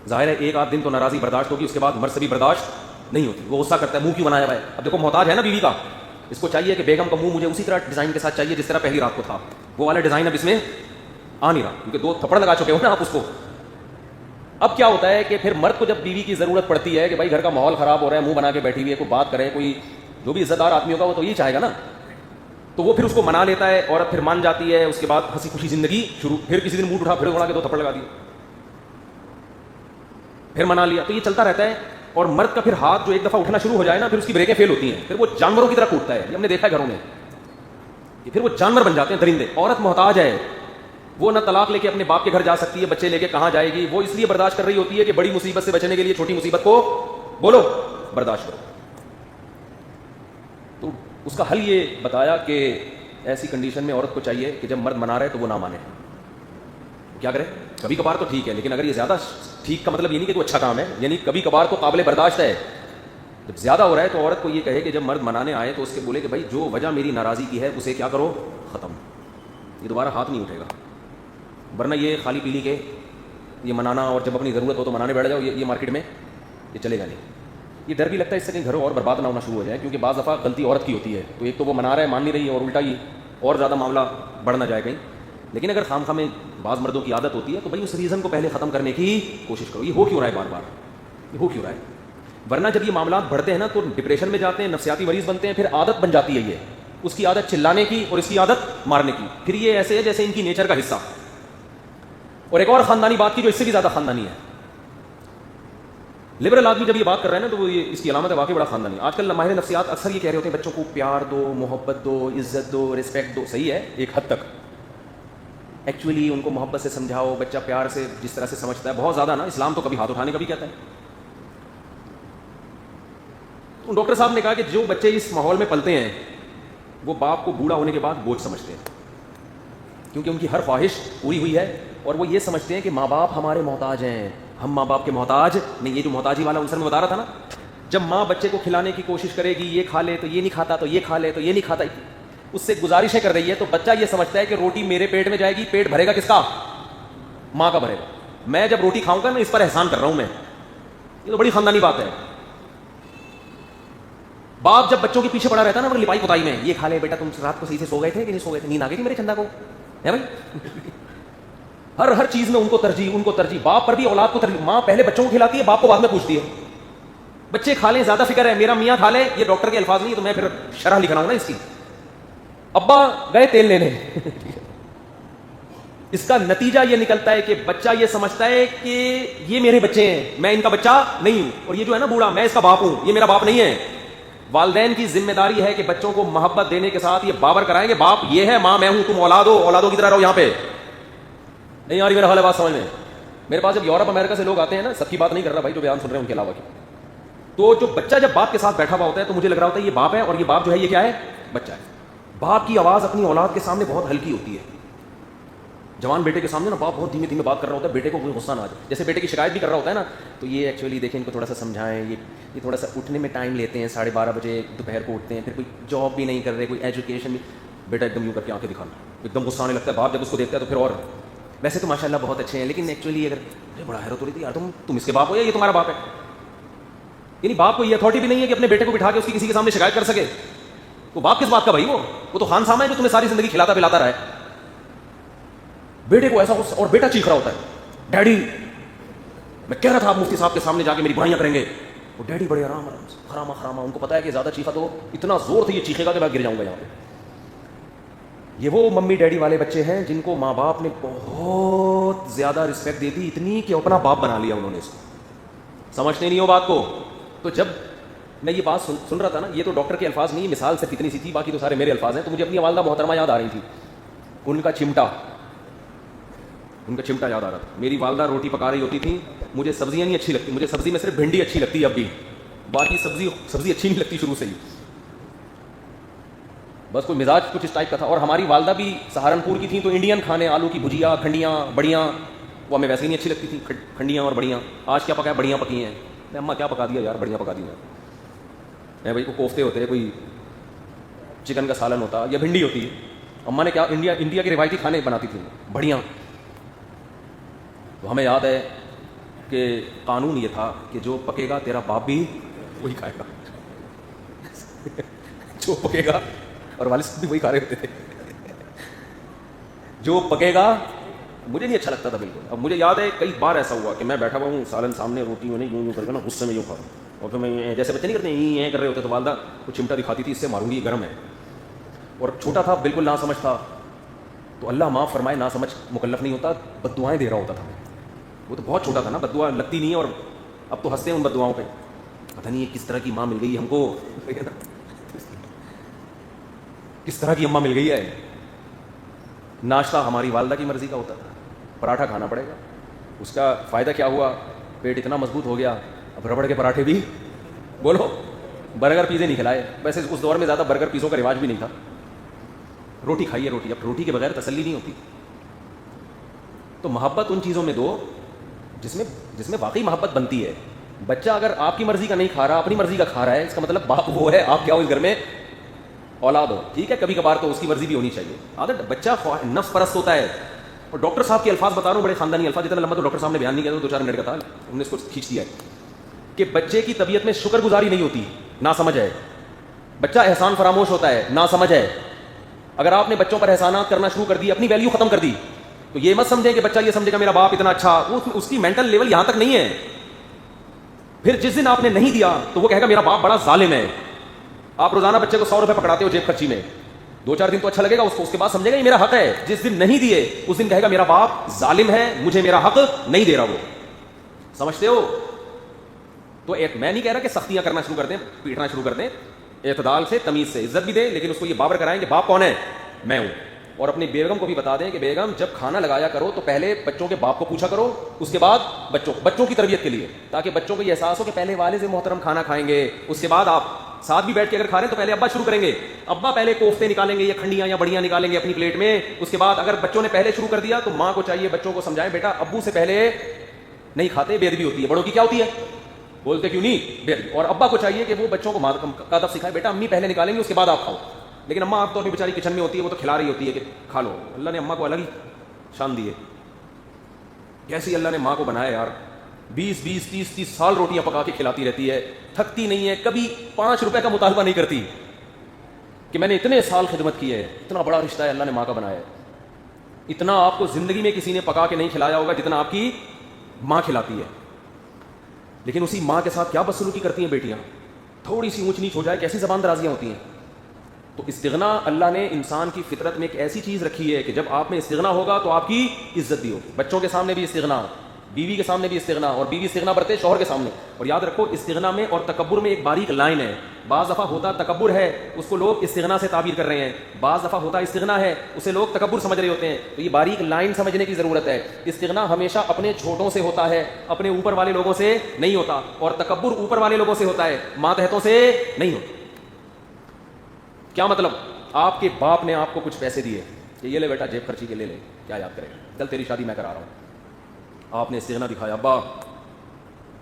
ظاہر ہے ایک آدھ دن تو ناراضی برداشت ہوگی, اس کے بعد مرد سے بھی برداشت نہیں ہوتی. وہ غصہ کرتا ہے, منہ کیوں بنایا ہوا ہے. اب دیکھو محتاج ہے نا بیوی کا, اس کو چاہیے کہ بیگم کا منہ مجھے اسی طرح ڈیزائن کے ساتھ چاہیے جس طرح پہلی رات کو تھا. وہ والا ڈیزائن اب اس میں آ نہیں رہا, کیونکہ 2 تھپڑ لگا چکے ہو نا آپ اس کو. اب کیا ہوتا ہے کہ پھر مرد کو جب بیوی کی ضرورت پڑتی ہے کہ بھائی گھر کا ماحول خراب ہو رہا ہے, منہ بنا کے بیٹھی ہوئی ہے, کوئی بات کرے, کوئی جو بھی عزت دار آدمی ہوگا وہ تو یہ چاہے گا نا, تو وہ پھر اس کو منا لیتا ہے. عورت پھر مان جاتی ہے, اس کے بعد ہنسی خوشی زندگی شروع. پھر کسی دن موڈ اٹھا, پھر اڑا کے 2 تھپڑ لگا دیے, پھر منا لیا. تو یہ چلتا رہتا ہے. اور مرد کا پھر ہاتھ جو ایک دفعہ اٹھنا شروع ہو جائے نا, پھر اس کی بریکیں فیل ہوتی ہیں, پھر وہ جانوروں کی طرح ٹوٹتا ہے. یہ ہم نے دیکھا ہے گھروں میں, پھر وہ جانور بن جاتے ہیں, درندے. عورت محتاج ہے, وہ نہ طلاق لے کے اپنے باپ کے گھر جا سکتی ہے, بچے لے کے کہاں جائے گی. وہ اس لیے برداشت کر رہی ہوتی ہے کہ بڑی مصیبت سے بچنے کے لیے چھوٹی مصیبت کو بولو برداشت کرو. تو اس کا حل یہ بتایا کہ ایسی کنڈیشن میں عورت کو چاہیے کہ جب مرد منا رہے تو وہ نہ مانے. کیا کرے؟ کبھی کبھار تو ٹھیک ہے, لیکن اگر یہ زیادہ ٹھیک کا مطلب یہ نہیں کہ وہ اچھا کام ہے, یعنی کبھی کبھار تو قابل برداشت ہے. جب زیادہ ہو رہا ہے تو عورت کو یہ کہے کہ جب مرد منانے آئے تو اس کے بولے کہ بھائی جو وجہ میری ناراضی کی ہے اسے کیا کرو, ختم. یہ دوبارہ ہاتھ نہیں اٹھے گا. ورنہ یہ خالی پیلی کے یہ منانا اور جب اپنی ضرورت ہو تو منانے بیٹھ جاؤ, یہ مارکیٹ میں یہ چلے گا نہیں. یہ ڈر بھی لگتا ہے اس سے کہ گھر اور برباد نہ ہونا شروع ہو جائے, کیونکہ بعض دفعہ غلطی عورت کی ہوتی ہے. تو ایک تو وہ منا رہا ہے, مان نہیں رہی ہے, اور الٹا ہی اور زیادہ معاملہ بڑھ نہ جائے کہیں. لیکن اگر خام خواہ میں بعض مردوں کی عادت ہوتی ہے تو بھائی اس ریزن کو پہلے ختم کرنے کی کوشش کرو. یہ ہو کیوں رہا ہے بار بار, یہ ہو کیوں رہا ہے. ورنہ جب یہ معاملات بڑھتے ہیں نا تو ڈپریشن میں جاتے ہیں, نفسیاتی مریض بنتے ہیں, پھر عادت بن جاتی ہے. یہ اس کی عادت چلانے کی اور اس کی عادت مارنے کی. پھر یہ ایسے ہے جیسے ان کی نیچر کا حصہ. اور ایک اور خاندانی بات کی جو اس سے بھی زیادہ خاندانی ہے. لبرل آدمی جب یہ بات کر رہے ہیں نا تو وہ یہ اس کی علامت ہے واقعی بڑا خاندانی. آج کل ماہر نفسیات اکثر یہ کہہ رہے ہوتے ہیں بچوں کو پیار دو, محبت دو, عزت دو, رسپیکٹ دو. صحیح ہے ایک حد تک, ایکچولی ان کو محبت سے سمجھاؤ, بچہ پیار سے جس طرح سے سمجھتا ہے بہت زیادہ نا. اسلام تو کبھی ہاتھ اٹھانے کا بھی کہتا ہے. تو ڈاکٹر صاحب نے کہا کہ جو بچے اس ماحول میں پلتے ہیں وہ باپ کو بوڑھا ہونے کے بعد بوجھ سمجھتے ہیں, کیونکہ ان کی ہر خواہش پوری ہوئی ہے, اور وہ یہ سمجھتے ہیں کہ ماں باپ ہمارے محتاج ہیں, ہم ماں باپ کے محتاج نہیں. یہ جو محتاجی والا عنصر میں بتا رہا تھا نا, جب ماں بچے کو کھلانے کی کوشش کرے گی, یہ کھا لے تو یہ نہیں کھاتا, تو یہ کھا لے تو یہ نہیں کھاتا, اس سے گزارشیں کر رہی ہے, تو بچہ یہ سمجھتا ہے کہ روٹی میرے پیٹ میں جائے گی, پیٹ بھرے گا کس کا؟ ماں کا بھرے گا. میں جب روٹی کھاؤں گا میں اس پر احسان کر رہا ہوں. میں یہ تو بڑی خاندانی بات ہے. باپ جب بچوں کے پیچھے پڑا رہتا ہے نا لپائی پتائی میں, یہ کھا لے بیٹا, تم رات کو صحیح سے سو گئے تھے کہ نہیں سو گئے تھے, نیند آ گئی تھی میرے چندہ کو, ہے بھائی. ہر چیز میں ان کو ترجیح. باپ پر بھی اولاد کو ترجیح. ماں پہلے بچوں کو کھلاتی ہے, باپ کو بعد میں پوچھتی ہے. بچے کھا لیں, زیادہ فکر ہے, میرا میاں کھا لے. یہ ڈاکٹر کے الفاظ نہیں, تو میں پھر شرح لکھ رہا ہوں نا اس کی. ابا گئے تیل لینے. اس کا نتیجہ یہ نکلتا ہے کہ بچہ یہ سمجھتا ہے کہ یہ میرے بچے ہیں, میں ان کا بچہ نہیں ہوں, اور یہ جو ہے نا بوڑھا, میں اس کا باپ ہوں, یہ میرا باپ نہیں ہے. والدین کی ذمہ داری ہے کہ بچوں کو محبت دینے کے ساتھ یہ باور کرائیں کہ باپ یہ ہے, ماں میں ہوں, تم اولادوں کی طرح رہو. یہاں پہ نہیں آ رہی میرا حال ہے بات سمجھ میں. میرے پاس جب یورپ امریکہ سے لوگ آتے ہیں نا, سب کی بات نہیں کر رہا بھائی, جو بیان سن رہے ہیں ان کے علاوہ کی, تو جو بچہ جب باپ کے ساتھ بیٹھا ہوا ہوتا ہے تو مجھے لگ رہا ہوتا ہے یہ باپ ہے, اور یہ باپ جو ہے یہ کیا ہے, بچہ ہے. باپ کی آواز اپنی اولاد کے سامنے بہت ہلکی ہوتی ہے. جوان بیٹے کے سامنے نا باپ بہت دھیمے دھیمے بات کر رہا ہوتا ہے, بیٹے کو کوئی غصہ نہ آ جائے. جیسے بیٹے کی شکایت بھی کر رہا ہوتا ہے نا, تو یہ ایکچولی دیکھیں ان کو تھوڑا سا سمجھائیں, یہ تھوڑا سا اٹھنے میں ٹائم لیتے ہیں, 12:30 بجے دوپہر کو اٹھتے ہیں, پھر کوئی جاب بھی نہیں کر رہے, کوئی ایجوکیشن بھی. بیٹا ایک دم یوں کر کے آنکھیں دکھانا, ایک دم غصہ آنے لگتا ہے باپ جب اس کو دیکھتا ہے تو پھر. اور ویسے تو ماشاء اللہ بہت اچھے ہیں, لیکن ایکچولی اگر بڑا حیرت ہو رہی تھی یار تم اس کے باپ ہو یا یہ تمہارا باپ ہے. یعنی باپ کو یہ اتھارٹی بھی نہیں ہے کہ اپنے بیٹے کو بٹھا کے اس کی کسی کے سامنے شکایت کر سکے. تو باپ کس بات کا بھائی, وہ تو خان سامہ ہے جو تمہیں ساری زندگی کھلاتا پلاتا رہا ہے. بیٹے کو ایسا, اور بیٹا چیخ رہا ہوتا ہے, ڈیڈی میں کہہ رہا تھا آپ مفتی صاحب کے سامنے جا کے میری برائیاں کریں گے. وہ ڈیڈی بڑے آرام خراما خراما, ان کو پتا ہے کہ زیادہ چیخا تو اتنا زور سے یہ چیخے گا کہ میں گر جاؤں گا یہاں پہ. یہ وہ ممی ڈیڈی والے بچے ہیں جن کو ماں باپ نے بہت زیادہ رسپیکٹ دی تھی, اتنی کہ اپنا باپ بنا لیا انہوں نے اس کو. سمجھتے نہیں ہو بات کو. تو جب میں یہ بات سن رہا تھا نا, یہ تو ڈاکٹر کے الفاظ نہیں, مثال صرف اتنی سی تھی, باقی تو سارے میرے الفاظ ہیں. تو مجھے اپنی والدہ محترمہ یاد آ رہی تھی, ان کا چمٹا یاد آ رہا تھا. میری والدہ روٹی پکا رہی ہوتی تھی, مجھے سبزیاں نہیں اچھی لگتی, مجھے سبزی میں صرف بھنڈی اچھی لگتی ہے اب بھی, باقی سبزی اچھی نہیں لگتی شروع سے ہی. بس کوئی مزاج کچھ اس ٹائپ کا تھا. اور ہماری والدہ بھی سہارنپور کی تھیں, تو انڈین کھانے, آلو کی بھجیا, کھنڈیاں, بڑیاں, وہ ہمیں ویسے ہی نہیں اچھی لگتی تھیں, کھنڈیاں اور بڑیاں. آج کیا پکایا, بڑیاں پکی ہیں. میں اماں کیا پکا دیا یار, بڑیاں پکا دی ہیں. میں بھائی کو کوفتے ہوتے, کوئی چکن کا سالن ہوتا یا بھنڈی ہوتی. اماں نے کیا, انڈیا کے روایتی کھانے بناتی تھیں, بڑیاں. تو ہمیں یاد ہے کہ قانون یہ تھا کہ جو پکے گا تیرا باپ بھی وہی کھائے گا. جو پکے گا, اور والد صاحب بھی وہی کھا رہے ہوتے تھے. جو پکے گا, مجھے نہیں اچھا لگتا تھا بالکل. اب مجھے یاد ہے کئی بار ایسا ہوا کہ میں بیٹھا ہوا ہوں, سالن سامنے, روٹی میں یوں کر کے نا غصے میں یوں کھا رہا ہوں, اور پھر میں جیسے بچے نہیں کرتے یہ کر رہے ہوتے, تو والدہ وہ چمٹا دکھاتی تھی, اس سے ماروں گی, یہ گرم ہے. اور چھوٹا تھا, بالکل نہ سمجھ تھا, تو اللہ معاف فرمائے, نہ سمجھ مکلف نہیں ہوتا, بد دعائیں دے رہا ہوتا تھا. وہ تو بہت چھوٹا تھا نا, بد دعا لگتی نہیں ہے, اور اب تو ہنستے ہیں ان بد دعاؤں پہ. پتہ نہیں یہ کس طرح کی ماں مل گئی ہم کو, کس طرح کی اماں مل گئی ہے. ناشتہ ہماری والدہ کی مرضی کا ہوتا تھا, پراٹھا کھانا پڑے گا. اس کا فائدہ کیا ہوا, پیٹ اتنا مضبوط ہو گیا, اب ربڑ کے پراٹھے بھی, بولو, برگر پیزے نہیں کھلائے. ویسے اس دور میں زیادہ برگر پیزوں کا رواج بھی نہیں تھا. روٹی کھائیے, روٹی, اب روٹی کے بغیر تسلی نہیں ہوتی. تو محبت ان چیزوں میں دو جس میں واقعی محبت بنتی ہے. بچہ اگر آپ کی مرضی کا نہیں کھا رہا, اپنی مرضی کا کھا رہا ہے, اس کا مطلب باپ وہ ہے, آپ کیا ہو اس گھر میں, اولاد ہو. ٹھیک ہے, کبھی کبھار تو اس کی مرضی بھی ہونی چاہیے. اگر بچہ نفس پرست ہوتا ہے, اور ڈاکٹر صاحب کے الفاظ بتا رہا ہوں, بڑے خاندانی الفاظ, جتنا لمبا تو ڈاکٹر صاحب نے بیان نہیں کیا, 2-4 منٹ کا تھا, ہم نے اس کو کھینچ دیا ہے, کہ بچے کی طبیعت میں شکر گزاری نہیں ہوتی, نہ سمجھ ہے. بچہ احسان فراموش ہوتا ہے, نہ سمجھ ہے. اگر آپ نے بچوں پر احسانات کرنا شروع کر دی, اپنی ویلیو ختم کر دی, تو یہ مت سمجھیں کہ بچہ یہ سمجھے گا میرا باپ اتنا اچھا. اس کی مینٹل لیول یہاں تک نہیں ہے. پھر جس دن آپ نے نہیں دیا تو وہ کہے گا میرا باپ بڑا ظالم ہے. آپ روزانہ بچے کو 100 روپے پکڑاتے ہو جیب خرچی میں, 2-4 دن تو اچھا لگے گا اس کو, اس کے بعد سمجھے گا یہ میرا حق ہے. جس دن نہیں دیے اس دن کہے گا میرا باپ ظالم ہے, مجھے میرا حق نہیں دے رہا. وہ سمجھتے ہو؟ تو میں نہیں کہہ رہا کہ سختیاں کرنا شروع کر دیں, پیٹنا شروع کر دیں, اعتدال سے, تمیز سے, عزت بھی دیں, لیکن اس کو یہ باور کرائیں کہ باپ کون ہے, میں ہوں. اور اپنی بیگم کو بھی بتا دیں کہ بیگم جب کھانا لگایا کرو تو پہلے بچوں کے باپ کو پوچھا کرو, اس کے بعد بچوں کی تربیت کے لیے, تاکہ بچوں کو یہ احساس ہو کہ پہلے والد محترم کھانا کھائیں گے, اس کے بعد آپ ساتھ بھی بیٹھ کے اگر کھا رہے ہیں تو پہلے ابا شروع کریں گے. ابا پہلے کوفتے نکالیں گے یا کھنڈیاں یا بڑیاں نکالیں گے اپنی پلیٹ میں. اس کے بعد اگر بچوں نے پہلے شروع کر دیا تو ماں کو چاہیے بچوں کو سمجھائیں, بیٹا ابو سے پہلے نہیں کھاتے, بے ادبی ہوتی ہے. بڑوں کی کیا ہوتی ہے, بولتے کیوں نہیں, بے ادبی. اور ابا کو چاہیے کہ وہ بچوں کو ادب سکھائے, بیٹا امی پہلے نکالیں گے اس کے بعد آپ کھاؤ. لیکن اماں آپ تو ابھی بیچاری کچن میں ہوتی ہے, وہ تو کھلا رہی ہوتی ہے کہ کھا لو. اللہ نے اماں کو الگ ہی شان دی ہے. کیسی اللہ نے ماں کو بنایا یار, 20-30 سال روٹیاں پکا کے کھلاتی رہتی ہے, تھکتی نہیں ہے, کبھی 5 روپے کا مطالبہ نہیں کرتی کہ میں نے اتنے سال خدمت کی ہے. اتنا بڑا رشتہ ہے اللہ نے ماں کا بنایا ہے. اتنا آپ کو زندگی میں کسی نے پکا کے نہیں کھلایا ہوگا جتنا آپ کی ماں کھلاتی ہے. لیکن اسی ماں کے ساتھ کیا بدسلوکی کرتی ہیں بیٹیاں, تھوڑی سی اونچ نیچ ہو جائے کیسی زبان درازیاں ہوتی ہیں. تو استغنا اللہ نے انسان کی فطرت میں ایک ایسی چیز رکھی ہے کہ جب آپ میں استغنا ہوگا تو آپ کی عزت بھی ہوگی. بچوں کے سامنے بھی استغنا, بیوی کے سامنے بھی استغنا, اور بیوی استغنا برتے شوہر کے سامنے. اور یاد رکھو استغنا میں اور تکبر میں ایک باریک لائن ہے. بعض دفعہ ہوتا تکبر ہے, اس کو لوگ استغنا سے تعبیر کر رہے ہیں, بعض دفعہ ہوتا استغنا ہے, اسے لوگ تکبر سمجھ رہے ہوتے ہیں. تو یہ باریک لائن سمجھنے کی ضرورت ہے. استغنا ہمیشہ اپنے چھوٹوں سے ہوتا ہے, اپنے اوپر والے لوگوں سے نہیں ہوتا, اور تکبر اوپر والے لوگوں سے ہوتا ہے, ماتحتوں سے نہیں ہوتا. کیا مطلب؟ آپ کے باپ نے آپ کو کچھ پیسے دیے کہ یہ لے بیٹا جیب خرچی کے لے لے, کیا یاد کرے گا, چل تیری شادی میں کرا رہا ہوں. آپ نے استغنا دکھایا, ابا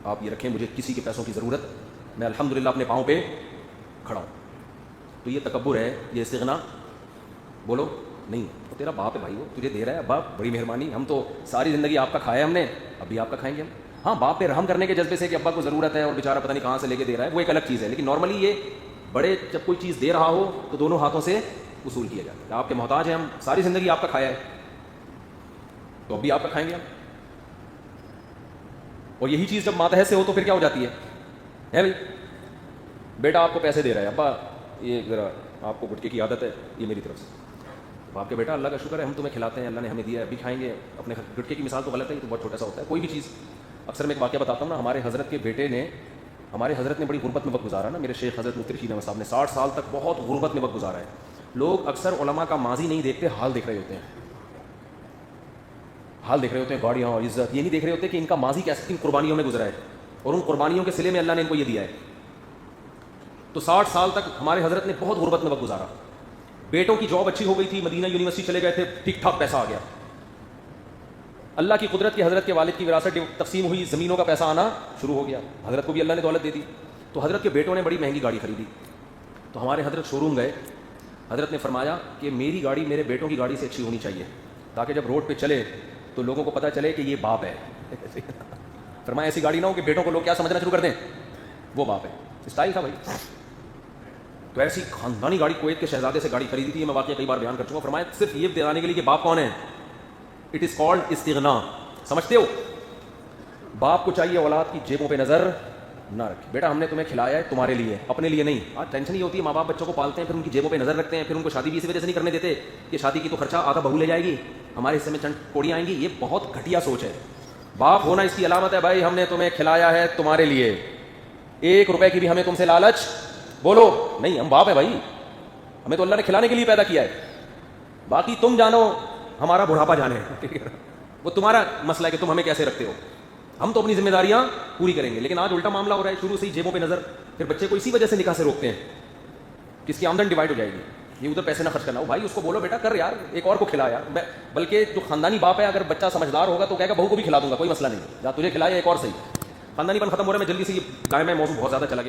آپ یہ رکھیں, مجھے کسی کے پیسوں کی ضرورت, میں الحمدللہ اپنے پاؤں پہ کھڑا ہوں. تو یہ تکبر ہے, یہ استغنا بولو نہیں. تو تیرا باپ ہے بھائی, وہ تجھے دے رہا ہے, ابا بڑی مہربانی, ہم تو ساری زندگی آپ کا کھایا ہم نے, ابھی آپ کا کھائیں گے ہم. ہاں باپ پہ رحم کرنے کے جذبے سے کہ ابا کو ضرورت ہے اور بیچارہ پتہ نہیں کہاں سے لے کے دے رہا ہے, وہ ایک الگ چیز ہے. لیکن نارملی یہ بڑے جب کوئی چیز دے رہا ہو تو دونوں ہاتھوں سے وصول کیا جاتا ہے. آپ کے محتاج ہیں ہم, ساری زندگی آپ کا کھایا ہے, تو اب بھی آپ کا کھائیں گے ہم. اور یہی چیز جب ماتحت سے ہو تو پھر کیا ہو جاتی ہے بھائی, بیٹا آپ کو پیسے دے رہا ہے, ابا یہ ذرا آپ کو گٹکے کی عادت ہے, یہ میری طرف سے. باپ کے بیٹا اللہ کا شکر ہے ہم تمہیں کھلاتے ہیں, اللہ نے ہمیں دیا ہے, ابھی کھائیں گے. اپنے گٹکے کی مثال تو غلط ہے, یہ تو بہت چھوٹا سا ہوتا ہے. کوئی بھی چیز, اکثر میں ایک واقعہ بتاتا ہوں نا, ہمارے حضرت کے بیٹے نے, ہمارے حضرت نے بڑی غربت میں وقت گزارا نا. میرے شیخ حضرت مفتی رشید احمد صاحب نے 60 سال تک بہت غربت میں وقت گزارا ہے. لوگ اکثر علماء کا ماضی نہیں دیکھتے, حال دیکھ رہے ہوتے ہیں, حال دیکھ رہے ہوتے ہیں, گاڑیاں اور عزت, یہ نہیں دیکھ رہے ہوتے کہ ان کا ماضی کیسے کن قربانیوں میں گزرا ہے, اور ان قربانیوں کے صلے میں اللہ نے ان کو یہ دیا ہے. تو 60 سال تک ہمارے حضرت نے بہت غربت میں وقت گزارا. بیٹوں کی جاب اچھی ہو گئی تھی, مدینہ یونیورسٹی چلے گئے تھے, ٹھیک ٹھاک پیسہ آ گیا. اللہ کی قدرت کی حضرت کے والد کی وراثت تقسیم ہوئی, زمینوں کا پیسہ آنا شروع ہو گیا, حضرت کو بھی اللہ نے دولت دے دی. تو حضرت کے بیٹوں نے بڑی مہنگی گاڑی خریدی. تو ہمارے حضرت شو روم گئے, حضرت نے فرمایا کہ میری گاڑی میرے بیٹوں کی گاڑی سے اچھی ہونی چاہیے, تاکہ جب روڈ پہ چلے تو لوگوں کو پتہ چلے کہ یہ باپ ہے. فرمایا ایسی گاڑی نہ ہو کہ بیٹوں کو لوگ کیا سمجھنا شروع کر دیں, وہ باپ ہے. اسٹائل تھا بھائی. تو ایسی خاندانی گاڑی کویت کے شہزادے سے گاڑی خریدی تھی, میں واقعہ کئی بار بیان کر چکا. فرمایا صرف یہ بتانے کے لیے کہ باپ کون ہے, اٹ از کالڈ استغنا. سمجھتے ہو, باپ کو چاہیے اولاد کی جیبوں پہ نظر نہ رکھے. بیٹا ہم نے تمہیں کھلایا ہے تمہارے لیے, اپنے لیے نہیں. آج ٹینشن ہی ہوتی ہے, ماں باپ بچوں کو پالتے ہیں, پھر ان کی جیبوں پہ نظر رکھتے ہیں, پھر ان کو شادی بھی اسی وجہ سے نہیں کرنے دیتے کہ شادی کی تو خرچہ آدھا بہو لے جائے گی, ہمارے حصے میں چند کوڑیاں آئیں گی. یہ بہت گھٹیا سوچ ہے. باپ ہونا اس کی علامت ہے بھائی, ہم نے تمہیں کھلایا ہے تمہارے لیے, 1 روپے کی بھی ہمیں تم سے لالچ بولو نہیں. ہم باپ ہے بھائی, ہمیں تو اللہ نے کھلانے کے لیے پیدا کیا ہے, باقی تم جانو ہمارا بڑھاپا جانے, وہ تمہارا مسئلہ ہے کہ تم ہمیں کیسے رکھتے ہو. ہم تو اپنی ذمہ داریاں پوری کریں گے. لیکن آج الٹا معاملہ ہو رہا ہے, شروع سے ہی جیبوں پہ نظر, پھر بچے کو اسی وجہ سے نکاح سے روکتے ہیں کہ اس کی آمدن ڈیوائڈ ہو جائے گی, یہ ادھر پیسے نہ خرچ کرنا ہو. بھائی اس کو بولو بیٹا کر یار, ایک اور کو کھلا یار. بلکہ جو خاندانی باپ ہے, اگر بچہ سمجھدار ہوگا تو کہے گا بہو کو بھی کھلا دوں گا, کوئی مسئلہ نہیں, یا تجھے کھلائے ایک اور صحیح. خاندانی پن ختم ہو رہا ہے. میں جلدی سے, یہ دائیں میں موضوع بہت زیادہ چلا گیا.